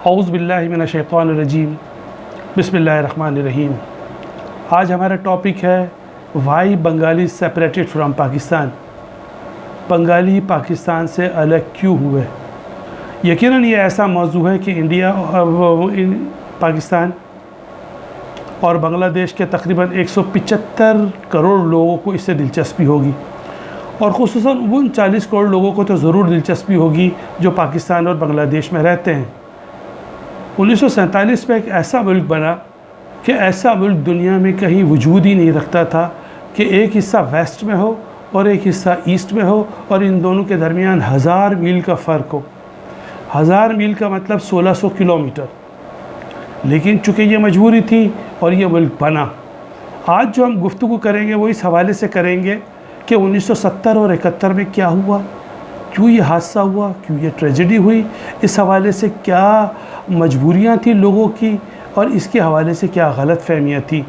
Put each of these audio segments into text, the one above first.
औज़ु बिल्लाहि मिनश्शैतानिर्रजीम बिस्मिल्लाहिर्रहमानिर्रहीम। आज हमारा टॉपिक है why Bengali separated from Pakistan. Bengali Pakistan से अलग क्यों हुए। यकीनन ये ऐसा मौजू है कि इंडिया और पाकिस्तान और बांग्लादेश के तकरीबन 175 करोड़ लोगों को इससे दिलचस्पी होगी, और ख़ुसूसन उन 40 करोड़ लोगों को तो ज़रूर दिलचस्पी होगी जो पाकिस्तान और बांग्लादेश में रहते हैं। 1947 में एक ऐसा मुल्क बना कि ऐसा मुल्क दुनिया में कहीं वजूद ही नहीं रखता था कि एक हिस्सा वेस्ट में हो और एक हिस्सा ईस्ट में हो और इन दोनों के दरमियान 1000 मील का फ़र्क हो। 1000 मील का मतलब 1600 किलोमीटर। लेकिन चूँकि ये मजबूरी थी और ये मुल्क बना। आज जो हम गुफ्तगू करेंगे वो इस हवाले से करेंगे कि 1970 और 71 में क्या हुआ, क्यों ये हादसा हुआ, क्यों ये ट्रेजेडी हुई, इस हवाले से क्या मजबूरियां थी लोगों की और इसके हवाले से क्या गलत फहमियाँ थी।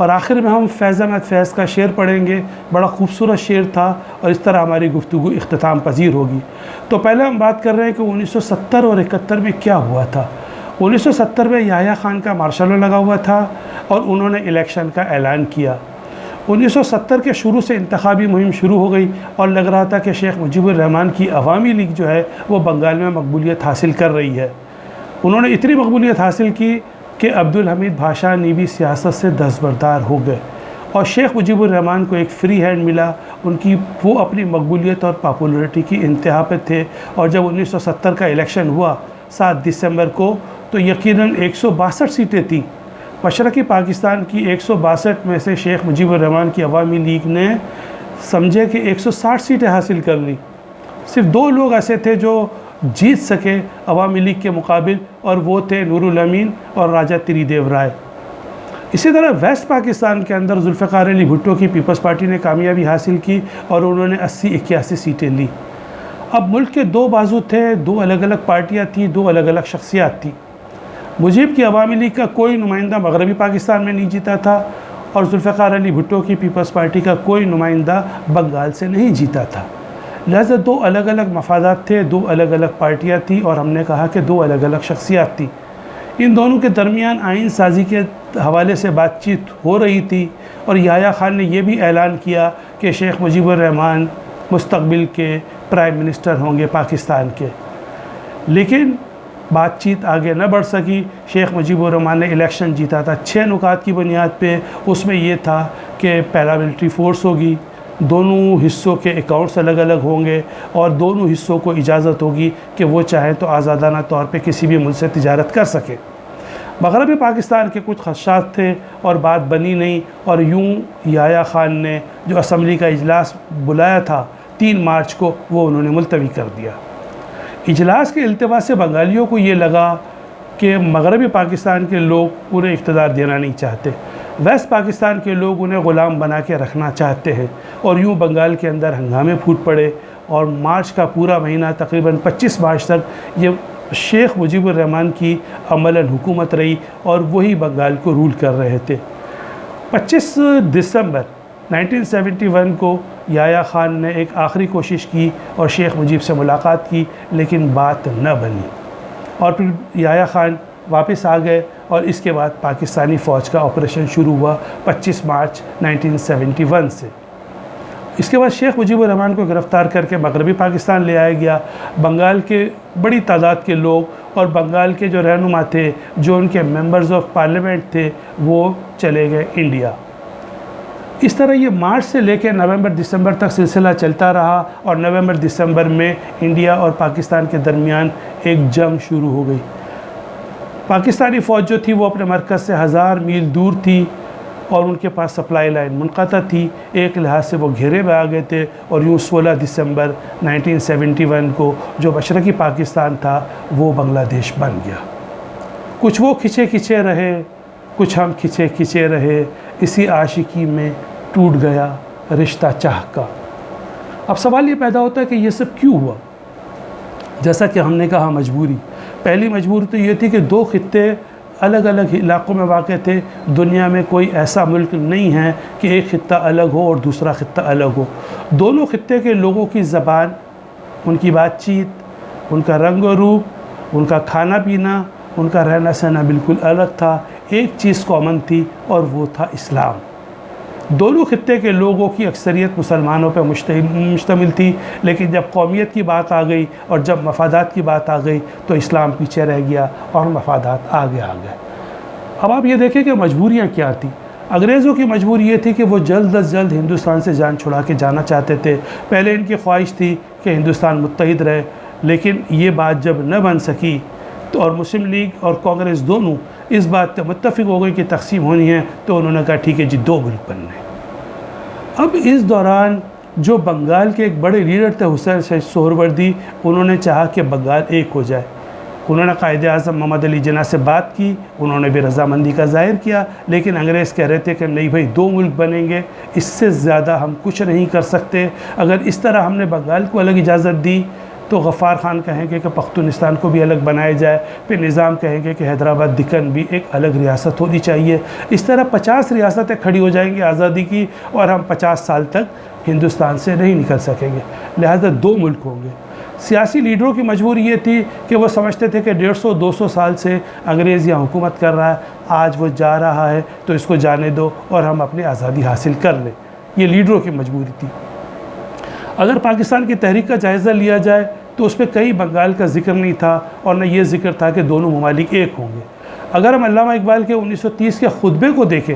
और आखिर में हम फैज़ अहमद फैज़ का शेर पढ़ेंगे। बड़ा खूबसूरत शेर था और इस तरह हमारी गुफ्तगू इख्तिताम पजीर होगी। तो पहले हम बात कर रहे हैं कि 1970 और 71 में क्या हुआ था। 1970 में याह्या खान का मार्शल लॉ लगा हुआ था और उन्होंने इलेक्शन का ऐलान किया। 1970 के शुरू से इंतखाबी मुहिम शुरू हो गई और लग रहा था कि शेख मुजीबुर रहमान की अवामी लीग जो है वो बंगाल में मकबूलियत हासिल कर रही है। उन्होंने इतनी मकबूलियत हासिल की कि अब्दुल हमीद भाषानी भी सियासत से दस्तबरदार हो गए और शेख मुजीबुर रहमान को एक फ्री हैंड मिला। वो अपनी मकबूलियत और पॉपुलरिटी की इंतहा पे थे। और जब 1970 का इलेक्शन हुआ 7 दिसंबर को, तो यकीनन 162 सीटें थी। मशरक़ी पाकिस्तान की 162 में से शेख मुजीबुर रहमान की अवामी लीग ने समझे कि 160 सीटें हासिल कर ली। सिर्फ 2 लोग ऐसे थे जो जीत सके अवामी लीग के मुकाबिल, और वो थे नूरुल अमीन और राजा त्रिदेव राय। इसी तरह वेस्ट पाकिस्तान के अंदर जुल्फ़िकार अली भुट्टो की पीपल्स पार्टी ने कामयाबी हासिल की और उन्होंने 80-81 सीटें ली। अब मुल्क के 2 बाजू थे, 2 अलग अलग पार्टियाँ थीं, 2 अलग अलग शख्सियात थी। मुजीब की अवामी लीग का कोई नुमाइंदा मगरबी पाकिस्तान में नहीं जीता था और जुल्फ़िकार अली भुट्टो की पीपल्स पार्टी का कोई नुमाइंदा बंगाल से नहीं जीता था। लिहाजा 2 अलग अलग मफादात थे, 2 अलग अलग पार्टियाँ थी और हमने कहा कि 2 अलग अलग शख्सियात थी। इन दोनों के दरमियान आइन साजी के हवाले से बातचीत हो रही थी और याह्या खान ने यह भी ऐलान किया कि शेख मुजीबुर रहमान मुस्तकबिल के प्राइम मिनिस्टर होंगे पाकिस्तान के। लेकिन बातचीत आगे न बढ़ सकी। शेख मुजीबुर रहमान ने इलेक्शन जीता था 6 नुकात की बुनियाद पे। उसमें यह था कि पैरामिलिट्री फ़ोर्स होगी, दोनों हिस्सों के अकाउंट्स अलग अलग होंगे और दोनों हिस्सों को इजाज़त होगी कि वो चाहें तो आज़ादाना तौर पे किसी भी मुल्क से तिजारत कर सके। मगरबी पाकिस्तान के कुछ खदशात थे और बात बनी नहीं, और यूँ याह्या खान ने जो असम्बली का इजलास बुलाया था 3 मार्च को, वो उन्होंने मुलतवी कर दिया। इजलास के इल्तिवा से बंगालियों को ये लगा कि मगरबी पाकिस्तान के लोग उन्हें इक़्तिदार देना नहीं चाहते, वेस्ट पाकिस्तान के लोग उन्हें ग़ुलाम बना के रखना चाहते हैं, और यूँ बंगाल के अंदर हंगामे फूट पड़े। और मार्च का पूरा महीना तकरीबन 25 मार्च तक ये शेख मुजीबुर रहमान की अमलन हुकूमत रही और वही बंगाल को रूल कर रहे थे। 25 दिसंबर 1971 को याह्या खान ने एक आखिरी कोशिश की और शेख मुजीब से मुलाकात की, लेकिन बात न बनी और फिर याह्या खान वापस आ गए और इसके बाद पाकिस्तानी फ़ौज का ऑपरेशन शुरू हुआ 25 मार्च 1971 से। इसके बाद शेख मुजीबुर रहमान को गिरफ़्तार करके मगरबी पाकिस्तान ले आया गया। बंगाल के बड़ी तादाद के लोग और बंगाल के जो रहनुमा थे, जो उनके मेंबर्स ऑफ पार्लियामेंट थे, वो चले गए इंडिया। इस तरह ये मार्च से लेकर नवंबर दिसंबर तक सिलसिला चलता रहा और नवंबर दिसंबर में इंडिया और पाकिस्तान के दरमियान एक जंग शुरू हो गई। पाकिस्तानी फ़ौज जो थी वो अपने मरकज़ से 1000 मील दूर थी और उनके पास सप्लाई लाइन मुनक़ता थी। एक लिहाज से वो घेरे में आ गए थे और यूँ 16 दिसंबर 1971 को जो मशरक़ी पाकिस्तान था वो बांग्लादेश बन गया। कुछ वो खिंचे खिंचे रहे, कुछ हम खिंचे खिंचे रहे, इसी आशिकी में टूट गया रिश्ता चाह का। अब सवाल ये पैदा होता है कि ये सब क्यों हुआ। जैसा कि हमने कहा, मजबूरी। पहली मजबूरी तो ये थी कि 2 खित्ते अलग अलग इलाक़ों में वाक़ थे। दुनिया में कोई ऐसा मुल्क नहीं है कि एक खित्ता अलग हो और दूसरा खित्ता अलग हो। दोनों खित्ते के लोगों की ज़बान, उनकी बातचीत, उनका रंग और रूप, उनका खाना पीना उनका रहना सहना बिल्कुल अलग था। एक चीज़ कॉमन थी और वो था इस्लाम। दोनों खित्ते के लोगों की अक्सरियत मुसलमानों पर मुश्तमिल थी, लेकिन जब कौमियत की बात आ गई और जब मफादात की बात आ गई तो इस्लाम पीछे रह गया और मफादात आगे आ गए। अब आप ये देखें कि मजबूरियाँ क्या थी। अंग्रेज़ों की मजबूरी ये थी कि वो जल्द अज जल्द हिंदुस्तान से जान छुड़ा के जाना चाहते थे। पहले इनकी ख्वाहिश थी कि हिंदुस्तान मुत्तहिद रहे, लेकिन ये बात जब न बन सकी तो और मुस्लिम लीग और कांग्रेस दोनों इस बात पर मुत्तफिक हो गई कि तकसीम होनी है, तो उन्होंने कहा ठीक है जी, 2 मुल्क बनने। अब इस दौरान जो बंगाल के एक बड़े लीडर थे हुसैन सोहरवर्दी, उन्होंने चाहा कि बंगाल एक हो जाए। उन्होंने कायदे आज़म मोहम्मद अली जिन्ना से बात की, उन्होंने भी रजामंदी का ज़ाहिर किया, लेकिन अंग्रेज़ कह रहे थे कि नहीं भाई, 2 मुल्क बनेंगे, इससे ज़्यादा हम कुछ नहीं कर सकते। अगर इस तरह हमने बंगाल को अलग इजाज़त दी तो गफ़ार ख़ान कहेंगे कि पख्तूनिस्तान को भी अलग बनाया जाए, फिर निज़ाम कहेंगे कि हैदराबाद दिक्कन भी एक अलग रियासत होनी चाहिए। इस तरह 50 रियासतें खड़ी हो जाएंगी आज़ादी की और हम 50 साल तक हिंदुस्तान से नहीं निकल सकेंगे। लिहाजा 2 मुल्क होंगे। सियासी लीडरों की मजबूरी ये थी कि वो समझते थे कि 150-200 साल से अंग्रेज़ यहाँ हुकूमत कर रहा है, आज वो जा रहा है तो इसको जाने दो और हम अपनी आज़ादी हासिल कर लें। ये लीडरों की मजबूरी थी। अगर पाकिस्तान की तहरीक का जायज़ा लिया जाए तो उसमें कहीं बंगाल का जिक्र नहीं था और न ये जिक्र था कि दोनों ममालिक एक होंगे। अगर हम अल्लामा इकबाल के 1930 के खुतबे को देखें,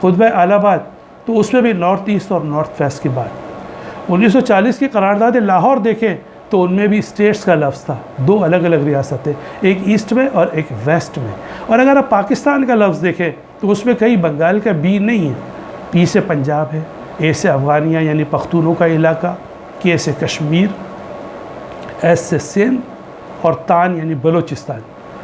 खुतबा इलाहाबाद, तो उसमें भी नॉर्थ ईस्ट और नॉर्थ वेस्ट की बात। 1940 की करारदाद लाहौर देखें तो उनमें भी स्टेट्स का लफ्ज़ था, 2 अलग अलग रियासतें, एक ईस्ट में और एक वेस्ट में। और अगर आप पाकिस्तान का लफ्ज़ देखें तो उसमें कहीं बंगाल का बी नहीं है। पी से पंजाब है, ए से अफ़गानिया यानी पख्तूनों का इलाका, के से कश्मीर, एस से सिंध और तान यानी बलोचिस्तान।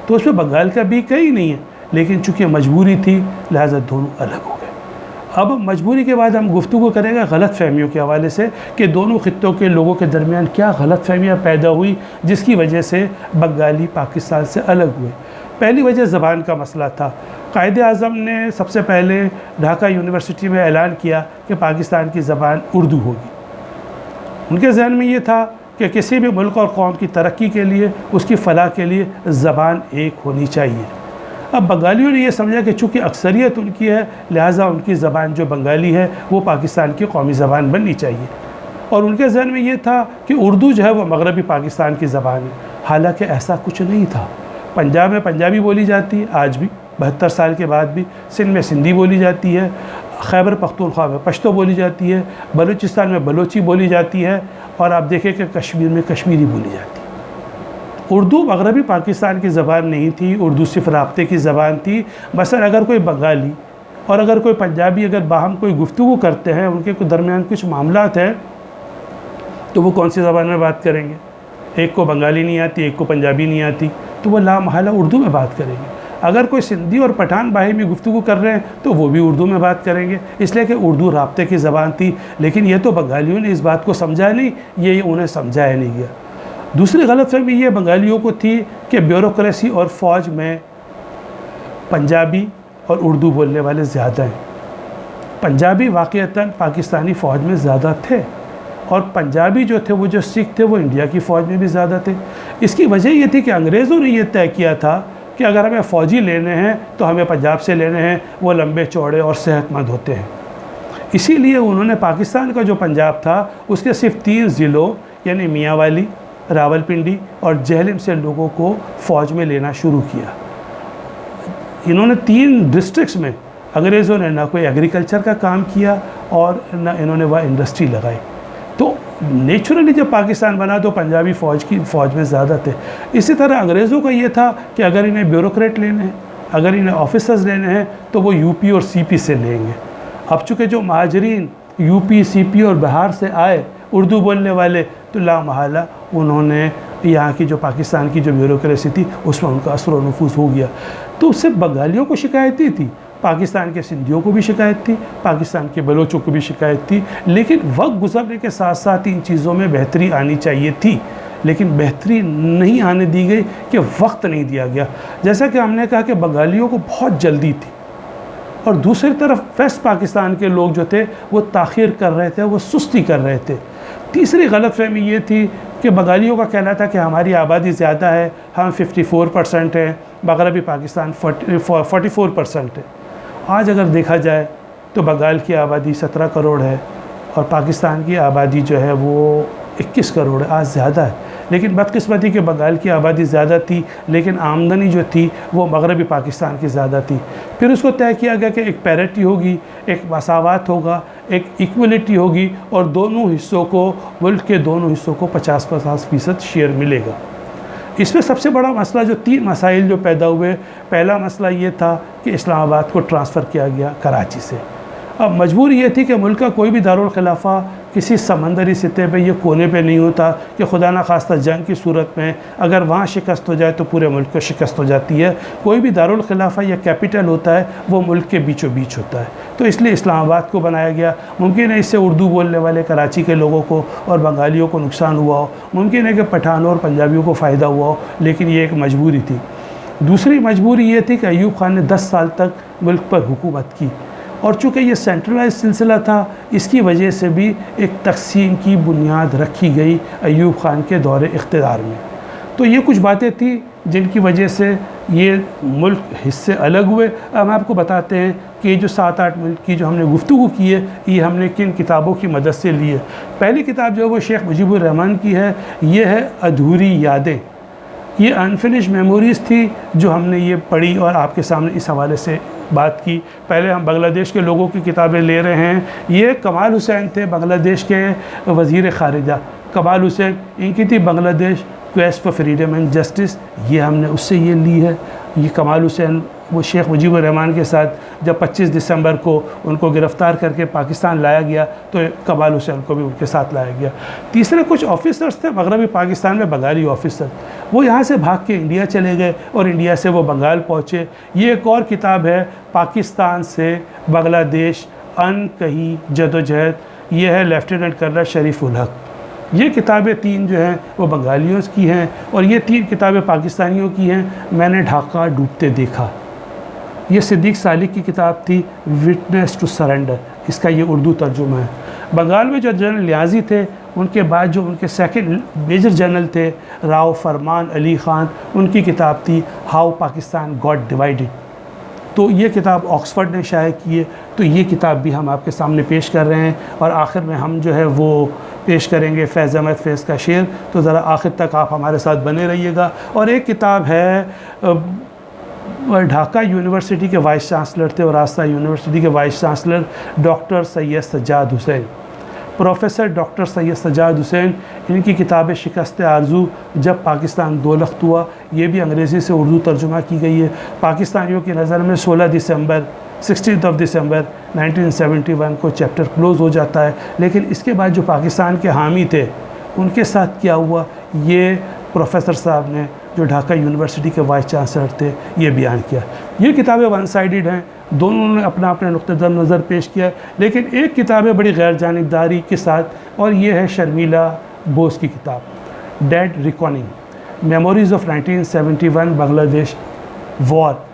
तो उसमें बंगाल का बी कहीं नहीं है, लेकिन चूँकि मजबूरी थी लिहाजा दोनों अलग हो गए। अब मजबूरी के बाद हम गुफ्तगू करेंगे गलत फहमियों के हवाले से कि दोनों खित्तों के लोगों के दरमियान क्या गलत फहमियाँ पैदा हुई जिसकी वजह से बंगाली पाकिस्तान से अलग हुए। पहली वजह ज़बान का मसला था। कायदे आज़म ने सबसे पहले ढाका यूनिवर्सिटी में ऐलान किया कि पाकिस्तान की ज़बान उर्दू होगी। उनके जहन में ये था कि किसी भी मुल्क और कौम की तरक्की के लिए, उसकी फ़लाह के लिए ज़बान एक होनी चाहिए। अब बंगालियों ने यह समझा कि चूँकि अक्सरियत उनकी है लिहाजा उनकी ज़बान जो बंगाली है वो पाकिस्तान की कौमी ज़बान बननी चाहिए। और उनके जहन में ये था कि उर्दू जो है वो मगरबी पाकिस्तान की ज़बान है। हालांकि ऐसा कुछ नहीं था। पंजाब में पंजाबी बोली जाती है आज भी, 72 साल के बाद भी। सिंध में सिंधी बोली जाती है, खैबर पख्तूनख्वा में पश्तो बोली जाती है, बलूचिस्तान में बलोची बोली जाती है, और आप देखें कि कश्मीर में कश्मीरी बोली जाती है। उर्दू मगरबी पाकिस्तान की ज़बान नहीं थी, उर्दू सिर्फ राब्ते की ज़बान थी। मसलन अगर कोई बंगाली और अगर कोई पंजाबी अगर बाहम कोई गुफ्तगू करते हैं, उनके दरमियान कुछ मामलात हैं, तो वो कौन सी ज़बान में बात करेंगे? एक को बंगाली नहीं आती, एक को पंजाबी नहीं आती, तो वो लामहला उर्दू में बात करेंगे। अगर कोई सिंधी और पठान बाहिमी गुफ्तगू कर रहे हैं तो वो भी उर्दू में बात करेंगे, इसलिए कि उर्दू राब्ते की ज़बान थी। लेकिन ये तो बंगालियों ने इस बात को समझा नहीं, ये उन्हें समझाया नहीं गया। दूसरी गलतफहमी ये बंगालियों को थी कि ब्यूरोक्रेसी और फ़ौज में पंजाबी और उर्दू बोलने वाले ज़्यादा हैं। पंजाबी वाक़ईतन पाकिस्तानी फ़ौज में ज़्यादा थे और पंजाबी जो थे वो जो सिख थे वो इंडिया की फ़ौज में भी ज़्यादा थे। इसकी वजह ये थी कि अंग्रेज़ों ने यह तय किया था कि अगर हमें फ़ौजी लेने हैं तो हमें पंजाब से लेने हैं, वो लंबे चौड़े और सेहतमंद होते हैं। इसीलिए उन्होंने पाकिस्तान का जो पंजाब था उसके सिर्फ 3 ज़िलों यानी मियांवाली, रावलपिंडी और जेहलम से लोगों को फ़ौज में लेना शुरू किया। इन्होंने 3 डिस्ट्रिक्ट्स में अंग्रेज़ों ने ना कोई एग्रीकल्चर का काम किया और ना इन्होंने वह इंडस्ट्री लगाई। तो नेचुरली जब पाकिस्तान बना तो पंजाबी फ़ौज में ज़्यादा थे। इसी तरह अंग्रेज़ों का ये था कि अगर इन्हें ब्यूरोक्रेट लेने हैं, अगर इन्हें ऑफिसर्स लेने हैं तो वो यूपी और सीपी से लेंगे। अब चूँकि जो महाजरीन यूपी, सीपी और बिहार से आए उर्दू बोलने वाले, तो लामहला उन्होंने यहाँ की जो पाकिस्तान की जो ब्यूरोक्रेसी थी उसमें उनका असर व नफूज़ हो गया। तो सिर्फ बंगालियों को शिकायतें थी, पाकिस्तान के सिंधियों को भी शिकायत थी, पाकिस्तान के बलोचों को भी शिकायत थी। लेकिन वक्त गुजरने के साथ साथ इन चीज़ों में बेहतरी आनी चाहिए थी, लेकिन बेहतरी नहीं आने दी गई कि वक्त नहीं दिया गया। जैसा कि हमने कहा कि बंगालियों को बहुत जल्दी थी और दूसरी तरफ वेस्ट पाकिस्तान के लोग जो थे वो ताख़ीर कर रहे थे, वो सुस्ती कर रहे थे। तीसरी गलतफहमी ये थी कि बंगालियों का कहना था कि हमारी आबादी ज़्यादा है, हम 54% हैं, मगरबी पाकिस्तान 44% है। आज अगर देखा जाए तो बंगाल की आबादी 17 करोड़ है और पाकिस्तान की आबादी जो है वो 21 करोड़ है, आज ज़्यादा है। लेकिन बदकिस्मती कि बंगाल की आबादी ज़्यादा थी, लेकिन आमदनी जो थी वो मगरबी पाकिस्तान की ज़्यादा थी। फिर उसको तय किया गया कि एक पैरिटी होगी, एक मसावत होगा, एक इक्वलिटी होगी और दोनों हिस्सों को, मुल्क के दोनों हिस्सों को 50-50% शेयर मिलेगा। इसमें सबसे बड़ा मसला जो 3 मसाइल जो पैदा हुए, पहला मसला ये था कि इस्लामाबाद को ट्रांसफ़र किया गया कराची से। अब मजबूरी ये थी कि मुल्क का कोई भी दारुल खिलाफ़ा किसी समंदरी सतह पे, ये कोने पे नहीं होता कि खुदा न खास्ता जंग की सूरत में अगर वहाँ शिकस्त हो जाए तो पूरे मुल्क को शिकस्त हो जाती है। कोई भी दारुल खिलाफ़ा या कैपिटल होता है वो मुल्क के बीचों बीच होता है, तो इसलिए इस्लामाबाद को बनाया गया। मुमकिन है इससे उर्दू बोलने वाले कराची के लोगों को और बंगालियों को नुकसान हुआ हो, मुमकिन है कि पठानों और पंजाबियों को फ़ायदा हुआ हो, लेकिन ये एक मजबूरी थी। दूसरी मजबूरी ये थी कि अयूब ख़ान ने 10 साल तक मुल्क पर हुकूमत की और चूँकि ये सेंट्रलाइज सिलसिला था, इसकी वजह से भी एक तकसीम की बुनियाद रखी गई अयूब ख़ान के दौरे इख्तिदार में। तो ये कुछ बातें थी जिनकी वजह से ये मुल्क हिस्से अलग हुए। अब हम आपको बताते हैं कि ये जो 7-8 मुल्क की जो हमने गुफ्तगू की है, ये हमने किन किताबों की मदद से ली है। पहली किताब जो है वो शेख मुजीबुर रहमान की है, ये है अधूरी यादें। ये अनफिनिश्ड मेमोरीज़ थी जो हमने ये पढ़ी और आपके सामने इस हवाले से बात की। पहले हम बांग्लादेश के लोगों की किताबें ले रहे हैं। ये कमाल हुसैन थे, बांग्लादेश के वज़ीर ख़ारिजा कमाल हुसैन, इनकी थी Bangladesh quest for freedom and justice, ये हमने उससे ये ली है। ये कमाल हुसैन वो शेख मुजीबुर रहमान के साथ जब 25 दिसंबर को उनको गिरफ़्तार करके पाकिस्तान लाया गया तो कमाल हुसैन को भी उनके साथ लाया गया। तीसरे कुछ ऑफिसर्स थे मगरबी पाकिस्तान में, बंगाली ऑफिसर, वो यहाँ से भाग के इंडिया चले गए और इंडिया से वो बंगाल पहुँचे। ये एक और किताब है, पाकिस्तान से बांग्लादेश अनकही जदोजहद, ये है लेफ्टिनेंट कर्नल शरीफुल हक। ये किताबें 3 जो हैं वो बंगालियों की हैं और ये 3 किताबें पाकिस्तानियों की हैं। मैंने ढाका डूबते देखा, ये सिद्दीक सालिक की किताब थी, विटनेस टू सरेंडर, इसका ये उर्दू तर्जुमा है। बंगाल में जो जनरल न्याजी थे उनके बाद जो उनके सेकंड मेजर जनरल थे राव फरमान अली ख़ान, उनकी किताब थी हाउ पाकिस्तान गॉट डिवाइडेड। तो ये किताब ऑक्सफोर्ड ने शाया की है, तो ये किताब भी हम आपके सामने पेश कर रहे हैं। और आखिर में हम जो है वो पेश करेंगे फैज़ अहमद फैज़ का शेर, तो ज़रा आखिर तक आप हमारे साथ बने रहिएगा। और एक किताब है ढाका यूनिवर्सिटी के वाइस चांसलर थे और रास्ता यूनिवर्सिटी के vice chancellor doctor Syed Sajjad Hussain, professor doctor Syed Sajjad Hussain, इनकी किताब शिकस्त आरज़ू जब पाकिस्तान दोलख्त हुआ, ये भी अंग्रेज़ी से उर्दू तर्जुमा की गई है। पाकिस्तानियों की नज़र में 16 दिसंबर 1971 को चैप्टर क्लोज़ हो जाता है। लेकिन इसके बाद जो पाकिस्तान के हामी थे उनके साथ क्या हुआ, ये प्रोफेसर साहब ने जो ढाका यूनिवर्सिटी के वाइस चांसलर थे ये बयान किया। ये किताबें वन साइडेड हैं, दोनों ने अपना अपने नुक्ते नज़र पेश किया, लेकिन एक किताब है बड़ी गैर जानिबदारी के साथ और ये है शर्मिला बोस की किताब dead recording memories of 1971 Bangladesh war.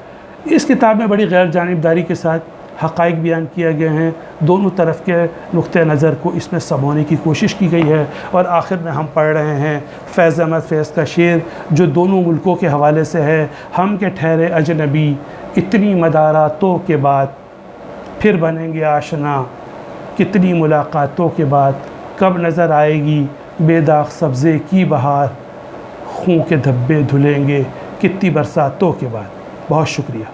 इस किताब में बड़ी गैर जानिबदारी के साथ हक़ाइक़ बयान किए गए हैं, दोनों तरफ के नुक्ते नज़र को इसमें समोने की कोशिश की गई है। और आखिर में हम पढ़ रहे हैं फैज़ अहमद फैज़ का शेर जो दोनों मुल्कों के हवाले से है। हम के ठहरे अजनबी इतनी मदारातों के बाद फिर बनेंगे आशना, कितनी मुलाकातों के बाद कब नज़र आएगी बेदाग सब्ज़े की बहार, खून के धब्बे धुलेंगे कितनी बरसातों के बाद। बहुत शुक्रिया।